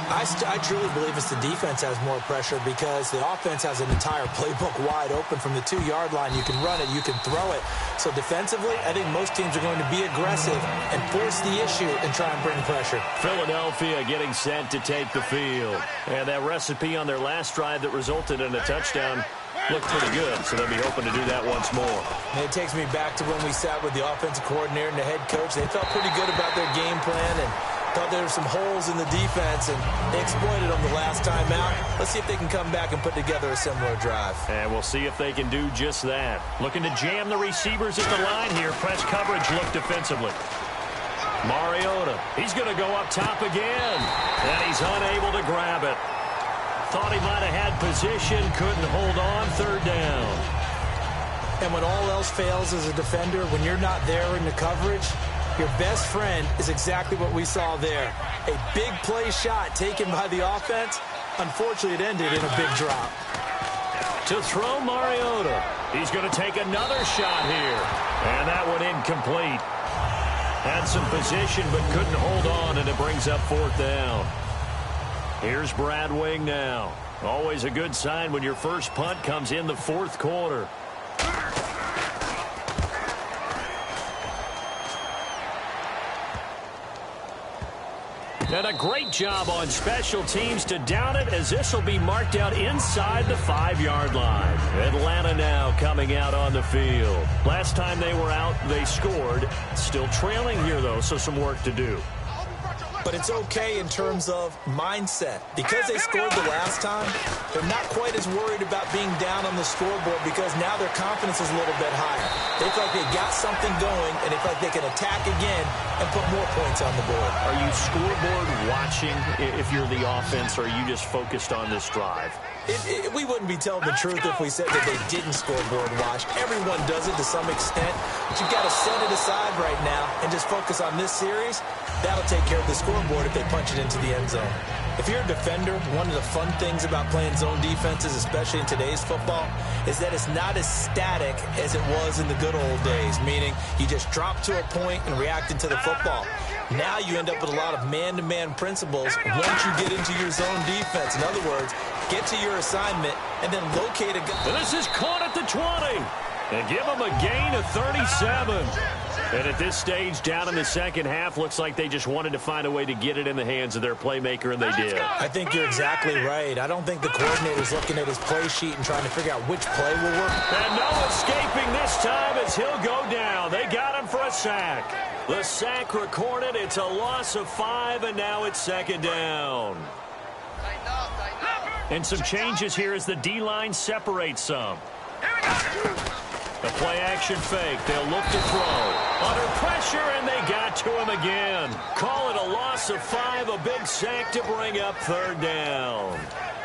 I truly believe it's the defense has more pressure because the offense has an entire playbook wide open from the 2-yard line. You can run it, you can throw it. So defensively, I think most teams are going to be aggressive and force the issue and try and bring pressure.
Philadelphia getting set to take the field. And that recipe on their last drive that resulted in a touchdown looked pretty good, so they'll be hoping to do that once more.
And it takes me back to when we sat with the offensive coordinator and the head coach. They felt pretty good about their game plan and thought there were some holes in the defense, and they exploited them the last time out. Let's see if they can come back and put together a similar drive.
And we'll see if they can do just that. Looking to jam the receivers at the line here. Press coverage, look defensively. Mariota, he's going to go up top again, and he's unable to grab it. Thought he might have had position, couldn't hold on, 3rd down.
And when all else fails as a defender, when you're not there in the coverage, your best friend is exactly what we saw there. A big play shot taken by the offense. Unfortunately, it ended in a big drop.
To throw Mariota. He's going to take another shot here. And that one incomplete. Had some position but couldn't hold on, and it brings up 4th down. Here's Brad Wing now. Always a good sign when your first punt comes in the 4th quarter. And a great job on special teams to down it, as this will be marked out inside the 5-yard line. Atlanta now coming out on the field. Last time they were out, they scored. Still trailing here, though, so some work to do.
But it's okay in terms of mindset. Because they scored the last time, they're not quite as worried about being down on the scoreboard because now their confidence is a little bit higher. They feel like they got something going, and they feel like they can attack again and put more points on the board.
Are you scoreboard watching if you're the offense, or are you just focused on this drive?
We wouldn't be telling the truth if we said that they didn't scoreboard watch. Everyone does it to some extent, but you've got to set it aside right now and just focus on this series. That'll take care of the scoreboard if they punch it into the end zone. If you're a defender, one of the fun things about playing zone defenses, especially in today's football, is that it's not as static as it was in the good old days, meaning you just drop to a point and react into the football. Now you end up with a lot of man-to-man principles once you get into your zone defense. In other words, get to your assignment and then locate a guy.
And this is caught at the 20. And give them a gain of 37. And at this stage, down in the second half, looks like they just wanted to find a way to get it in the hands of their playmaker, and they did.
I think you're exactly right. I don't think the coordinator's looking at his play sheet and trying to figure out which play will work.
And no escaping this time as he'll go down. They got him for a sack. The sack recorded. It's a loss of 5, and now it's second down. And some changes here as the D-line separates some. The play-action fake. They'll look to throw. Under pressure, and they got to him again. Call it a loss of 5, a big sack to bring up third down.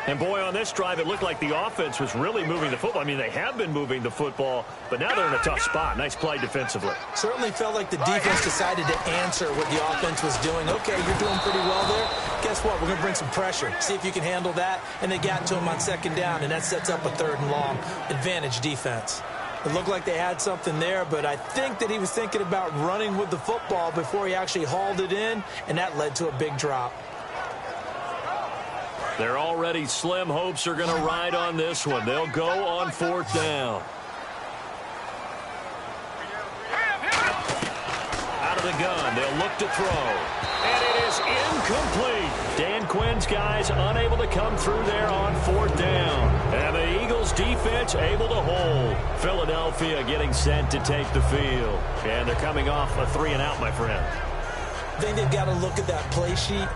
And, boy, on this drive, it looked like the offense was really moving the football. I mean, they have been moving the football, but now they're in a tough spot. Nice play defensively.
Certainly felt like the defense decided to answer what the offense was doing. Okay, you're doing pretty well there. Guess what? We're going to bring some pressure. See if you can handle that. And they got to him on second down, and that sets up a third and long advantage defense. It looked like they had something there, but I think that he was thinking about running with the football before he actually hauled it in, and that led to a big drop.
Their already slim hopes are going to ride on this one. They'll go on fourth down. Out of the gun, they'll look to throw. And it is incomplete. Dan Quinn's guys unable to come through there on fourth down. And the Eagles defense able to hold. Philadelphia getting set to take the field. And they're coming off a 3-and-out, my friend.
I think they've got to look at that play sheet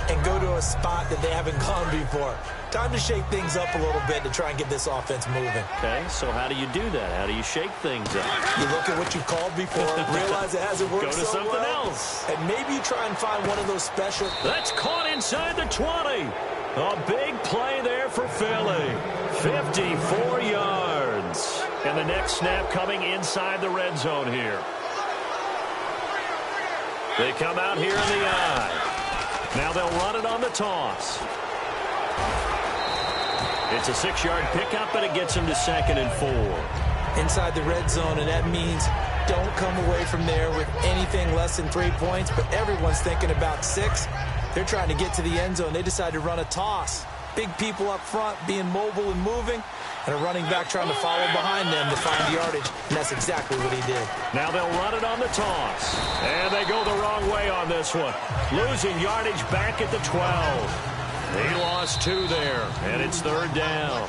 and go to a spot that they haven't gone before. Time to shake things up a little bit to try and get this offense moving.
Okay, so how do you do that? How do you shake things up?
You look at what you called before, realize it hasn't worked so well.
Go to something else.
And maybe you try and find one of those special.
That's caught inside the 20. A big play there for Philly. 54 yards. And the next snap coming inside the red zone here. They come out here in the eye. Now they'll run it on the toss. It's a 6-yard pickup, but it gets them to 2nd and 4.
Inside the red zone, and that means don't come away from there with anything less than 3 points, but everyone's thinking about 6. They're trying to get to the end zone. They decide to run a toss. Big people up front being mobile and moving, and a running back trying to follow behind them to find yardage, and that's exactly what he did.
Now they'll run it on the toss, and they go the wrong way on this one. Losing yardage back at the 12. He lost 2 there, and it's third down.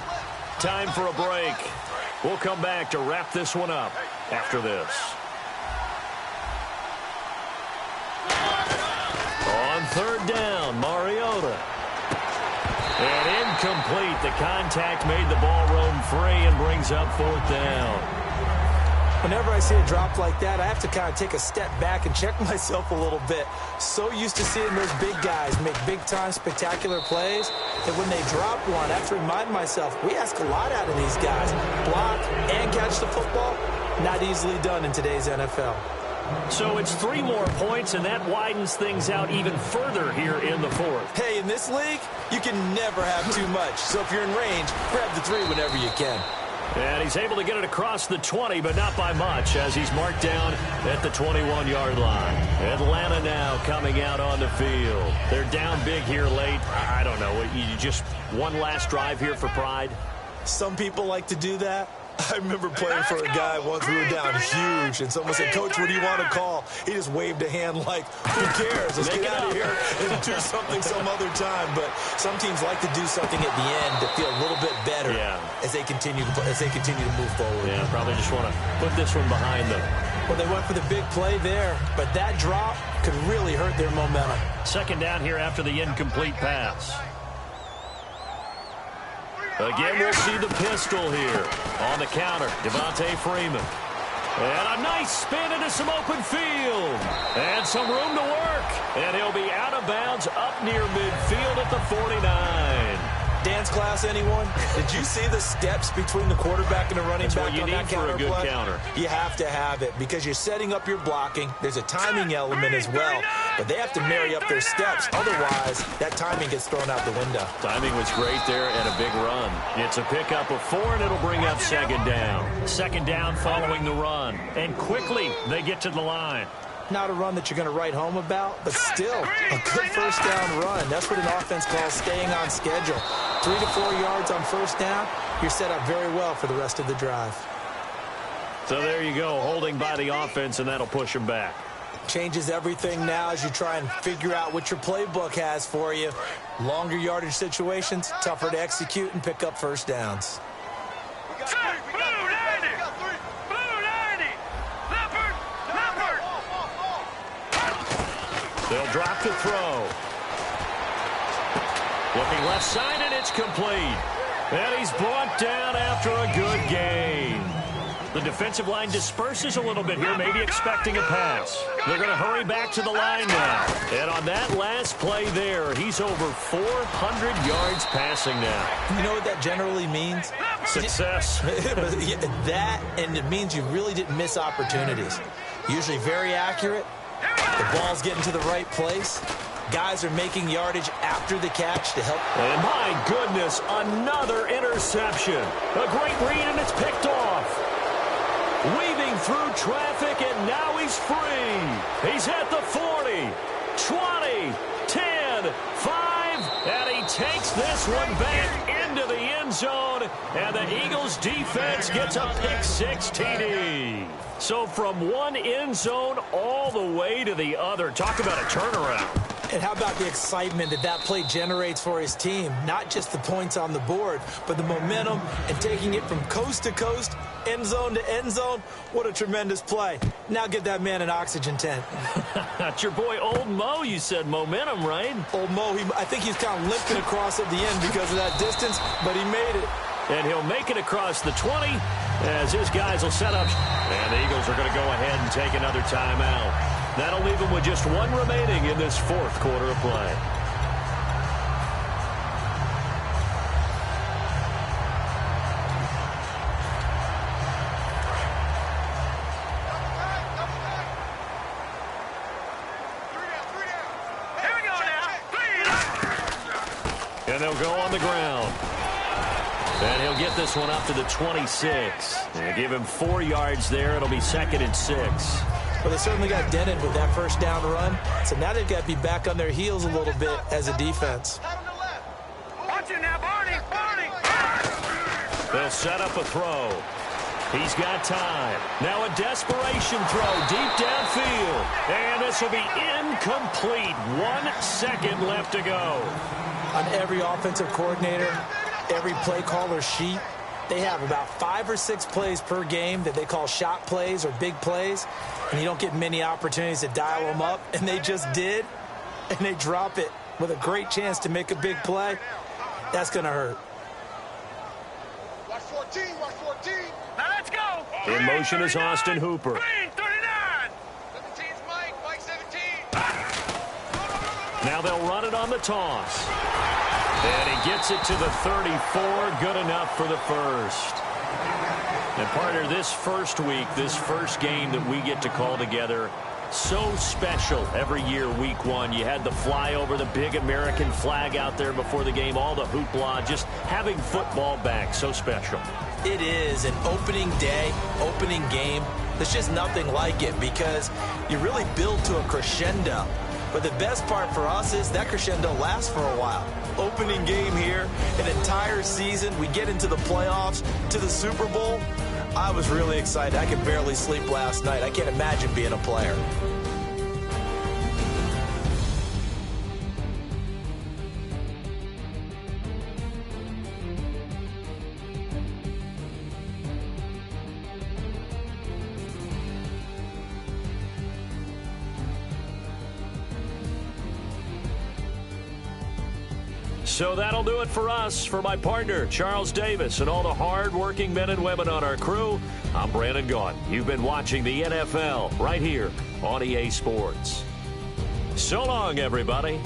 Time for a break. We'll come back to wrap this one up after this. On third down, Mariota. And incomplete. The contact made the ball roam free and brings up fourth down.
Whenever I see a drop like that, I have to kind of take a step back and check myself a little bit. So used to seeing those big guys make big-time spectacular plays that when they drop one, I have to remind myself, we ask a lot out of these guys. Block and catch the football, not easily done in today's NFL.
So it's 3 more points, and that widens things out even further here in the fourth.
Hey, in this league, you can never have too much. So if you're in range, grab the 3 whenever you can.
And he's able to get it across the 20, but not by much, as he's marked down at the 21-yard line. Atlanta now coming out on the field. They're down big here late. I don't know. You just one last drive here for pride?
Some people like to do that. I remember playing for a guy once. We were down huge, and someone said, "Coach, what do you want to call?" He just waved a hand like, "Who cares? Let's get out of here and do something some other time." But some teams like to do something at the end to feel a little bit better as they continue to move forward.
Yeah, probably just want to put this one behind them.
Well, they went for the big play there, but that drop could really hurt their momentum.
Second down here after the incomplete pass. Again, we'll see the pistol here on the counter. Devontae Freeman. And a nice spin into some open field. And some room to work. And he'll be out of bounds up near midfield at the 49.
Dance class, anyone? Did you see the steps between the quarterback and the running back on that counter
for a good
play?
counter.
You have to have it because you're setting up your blocking. There's a timing element as well, but they have to marry up their steps. Otherwise, that timing gets thrown out the window.
Timing was great there and a big run. It's a pickup of 4, and it'll bring up second down. Second down following the run, and quickly they get to the line.
Not a run that you're going to write home about, but still a good first down run. That's what an offense calls staying on schedule. 3 to 4 yards on first down, you're set up very well for the rest of the drive.
So there you go, holding by the offense, and that'll push them back.
Changes everything now as you try and figure out what your playbook has for you. Longer yardage situations, tougher to execute and pick up first downs.
They'll drop the throw. Looking left side, and it's complete. And he's brought down after a good gain. The defensive line disperses a little bit here, maybe expecting a pass. They're going to hurry back to the line now. And on that last play there, he's over 400 yards passing now.
You know what that generally means?
Success.
That, and it means you really didn't miss opportunities. Usually very accurate. The ball's getting to the right place. Guys are making yardage after the catch to help.
And my goodness, another interception. A great read, and it's picked off. Weaving through traffic, and now he's free. He's at the 40, 20, 10, 5, and he takes this one back into the end zone, and the Eagles defense gets a pick-6 TD. So from one end zone all the way to the other. Talk about a turnaround.
And how about the excitement that that play generates for his team? Not just the points on the board, but the momentum and taking it from coast to coast, end zone to end zone. What a tremendous play. Now get that man an oxygen tent.
That's your boy Old Mo. You said momentum, right?
Old Mo, I think he's kind of limping across at the end because of that distance, but he made it.
And he'll make it across the 20 as his guys will set up. And the Eagles are going to go ahead and take another timeout. That'll leave them with just one remaining in this fourth quarter of play.
Here we go now.
And they'll go on the ground. And he'll get this one up to the 26. And give him 4 yards there. It'll be 2nd and 6.
Well, they certainly got dented with that first down run. So now they've got to be back on their heels a little bit as a defense.
Watch it now, Barney.
They'll set up a throw. He's got time. Now a desperation throw deep downfield. And this will be incomplete. 1 second left to go.
On every offensive coordinator, every play caller sheet, they have about 5 or 6 plays per game that they call shot plays or big plays, and you don't get many opportunities to dial them up, and they just did, and they drop it with a great chance to make a big play. That's going to hurt.
Watch 14. Now let's go.
In motion is Austin Hooper.
Green, 39. 17's Mike 17.
Now they'll run it on the toss. And he gets it to the 34. Good enough for the first. And partner, this first week, this first game that we get to call together, so special every year, week 1. You had the flyover, the big American flag out there before the game, all the hoopla, just having football back, so special.
It is an opening day, opening game. There's just nothing like it because you really build to a crescendo. But the best part for us is that crescendo lasts for a while. Opening game here, an entire season. We get into the playoffs, to the Super Bowl. I was really excited. I could barely sleep last night. I can't imagine being a player.
So that'll do it for us. For my partner, Charles Davis, and all the hard-working men and women on our crew, I'm Brandon Gaudin. You've been watching the NFL right here on EA Sports. So long, everybody.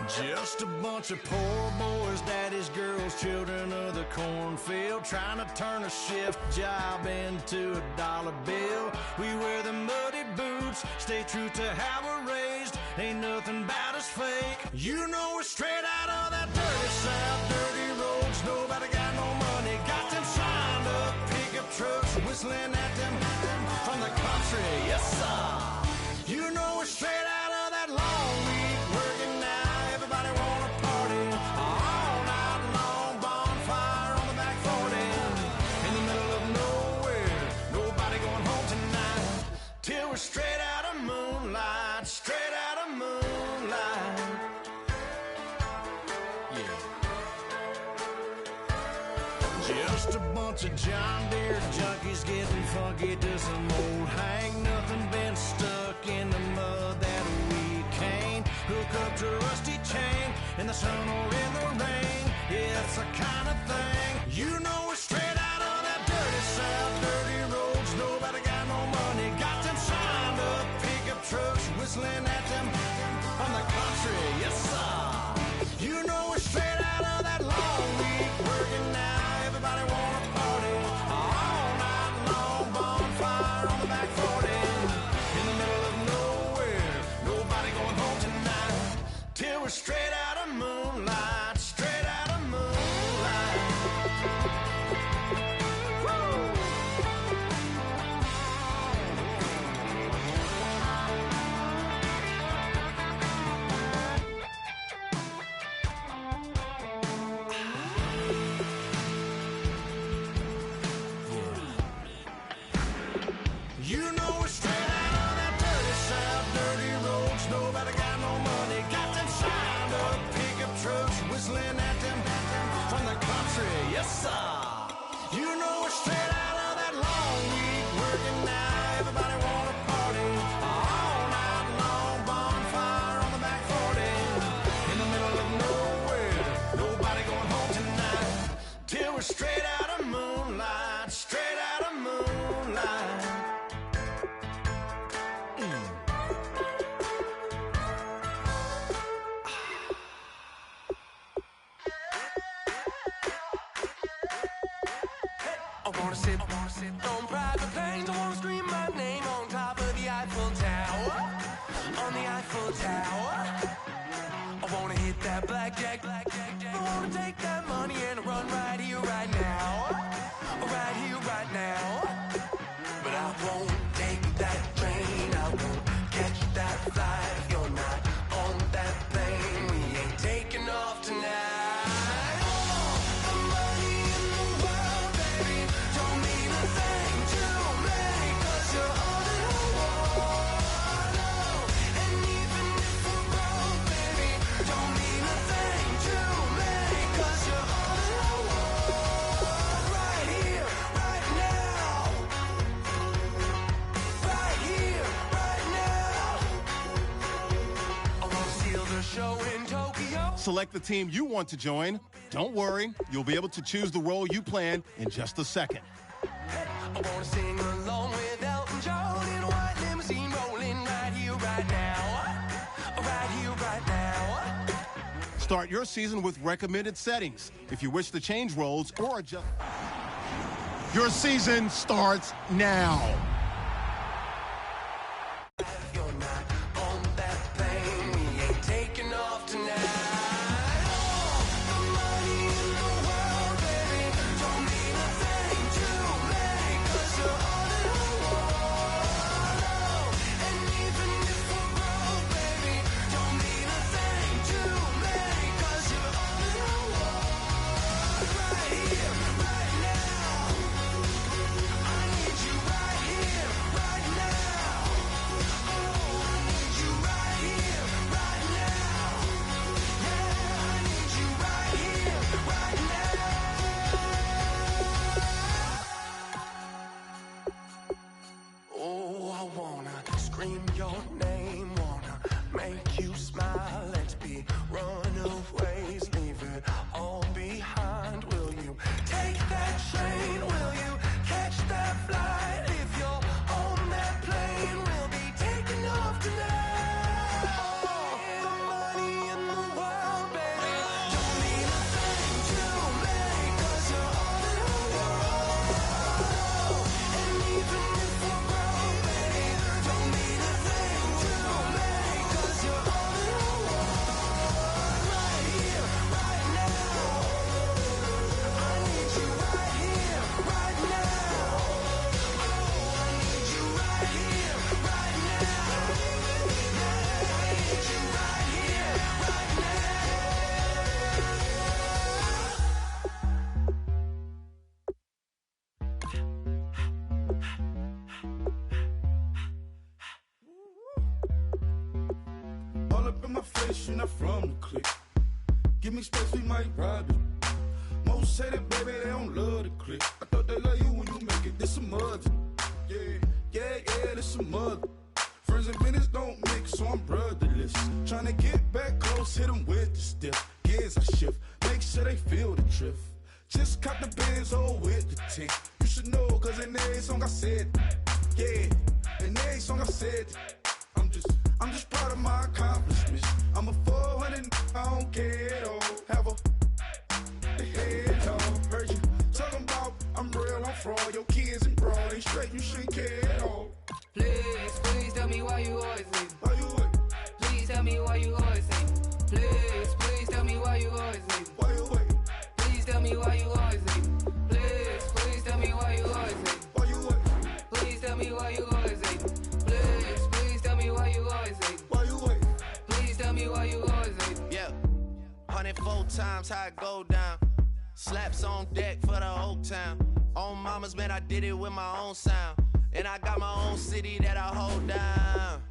Just a bunch of poor boys, daddy's girls, children of the cornfield, trying to turn a shift job into a dollar bill. We wear the muddy boots, stay true to how we're raised. Ain't nothing about us fake. You know we're straight out of that dirty South, dirty roads. Nobody got no money, got them signed up pickup trucks, whistling at them from the country. Yes, sir. You know we're straight out of that long week working now. Everybody wanna party all night long, bonfire on the back 40 in the middle of nowhere. Nobody going home tonight till we're straight out of moonlight, straight out of moonlight. Yeah. Just a bunch of John Deere junkies getting funky to some old hang. Nothing been stuck in the mud that we can't hook up to a rusty chain in the sun or in the rain. It's the kind of thing. You know we're straight out of that dirty South, dirty roads. Nobody got no money, got them signed up pickup trucks, whistling at them from the country. Yes, sir. You know we're straight out of that long week working now. Everybody wanna party all night long, bonfire on the back 40 in the middle of nowhere. Nobody going home tonight till we're straight out of moonlight, straight out of moonlight. Woo! You know we're straight out of that dirty South, dirty roads. Nobody got no money, got them signed up pickup trucks, whistling at them from the country. Yes, sir. You know we're straight out of that long week working now. Everybody wanna party all night long, bonfire on the back 40 in the middle of nowhere. Nobody going home tonight till we're straight out of moonlight, straight out of moonlight.
I wanna sit on private planes. I wanna scream my name on top of the Eiffel Tower, on the Eiffel Tower. I wanna hit that blackjack. I wanna take that money and run right here, right now, right here, right now. But I won't take that train. I won't catch that flight. If you're not on that plane, we ain't taking off tonight.
Select the team you want to join. Don't worry, you'll be able to choose the role you plan in just a second.
I wanna sing along with Elton John in a white limousine rolling right here, right now, right here, right now.
Start your season with recommended settings. If you wish to change roles or adjust, your season starts now.
You're not on that plane, we ain't taking off tonight. Scream your name, wanna make you smile. Let's be runaways, leave it all behind. Will you take that train? Will you catch that flight? If you're on that plane, we'll be taking off tonight. The money in the world.
in my face, you're not from the clique. Give me space, we might rob it. Most say that, baby, they don't love the clique. I thought they love you when you make it. This some mother. Yeah, this some mother. Friends and business don't mix, so I'm brotherless. Tryna get back close, hit them with the stiff. Gears I shift, make sure they feel the drift. Just cop the Benz, with the tint. You should know, cause in every song I said, yeah, in every song I said, I'm just proud of my accomplishments. I'm a 400, I don't care at all. Have a head dog. Heard you talking about I'm real, I'm fraud. Your kids and broad ain't straight, you shouldn't care at all.
Please tell me why you always leave.
Why you what?
Please tell me why you always leave. Please tell me why you always leave.
Why you what?
Please tell me why you always leave. Please tell me why you always leave.
Why you what?
Please tell me why you always leave. Please tell me why you always leave.
Why you what?
Please tell me why you always leave.
Yeah, 104 times how it go down. Slaps on deck for the whole town. On mamas, man, I did it with my own sound. And I got my own city that I hold down.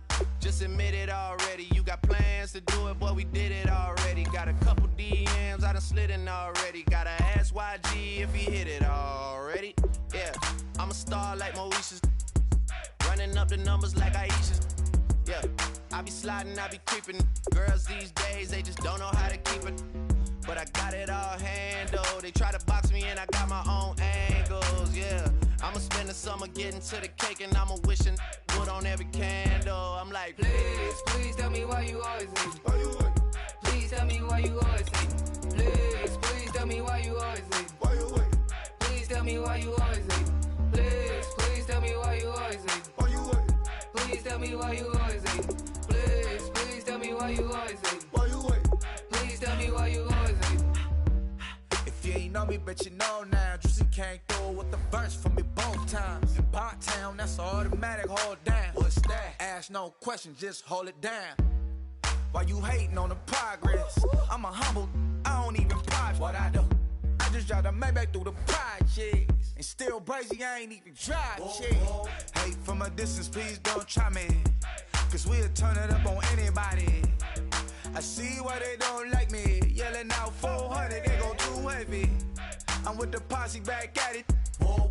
Just admit it already. You got plans to do it, boy, we did it already. Got a couple DMs, I done slid in already. Gotta ask YG if he hit it already. Yeah, I'm a star like Moesha's. Running up the numbers like Aisha's. Yeah, I be sliding, I be creeping. Girls these days, they just don't know how to keep it. But I got it all handled. They try to box me in, I got my own angles, yeah. I'ma spend the summer getting to the cake and I'ma wishing wood on every candle. I'm like,
Please tell me why you always leave.
Why you what?
Please tell me why you always leave. Please tell me why you always leave.
Why you what?
Please tell me why you always leave. Please tell me why you always leave.
Why you what?
Please tell me why you always leave. Please tell me why you always leave.
Why you what?
Please tell me why you always leave.
If you ain't know me, bet you know now. Juicy came through with the verse for me both times. In Pot Town, that's automatic, hold down. What's that? Ask no question, just hold it down. Why you hating on the progress? I'm a humble, I don't even pop what I do. I just drive the Maybach through the projects. And still brazy, I ain't even drive shit. Hate from a distance, please don't try me. Cause we'll turn it up on anybody. I see why they don't like me. Yelling out 400, they go too heavy. I'm with the posse back at it. Whoa.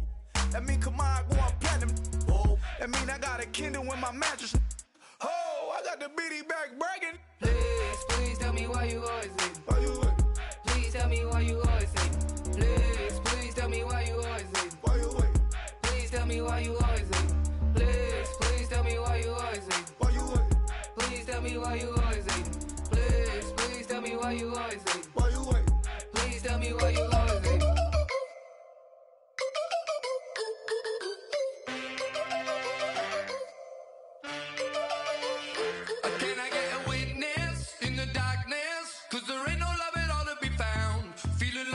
That mean come on, go on platinum. Whoa. That mean I got a Kindle in my mattress. Oh, I got the BD back bragging.
Please tell me why you always leave.
Why you what?
Please tell me why you always leave. Please tell me why you always leave.
Why you what?
Please tell me why you always leave. Please tell me why you always leave.
Why you what?
Please tell me why you always leave. Please tell me why you always leave.
Why you what?
Please tell me why you always leave.
Can I get a witness in the darkness? 'Cause there ain't no love at all to be found. Feeling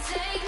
take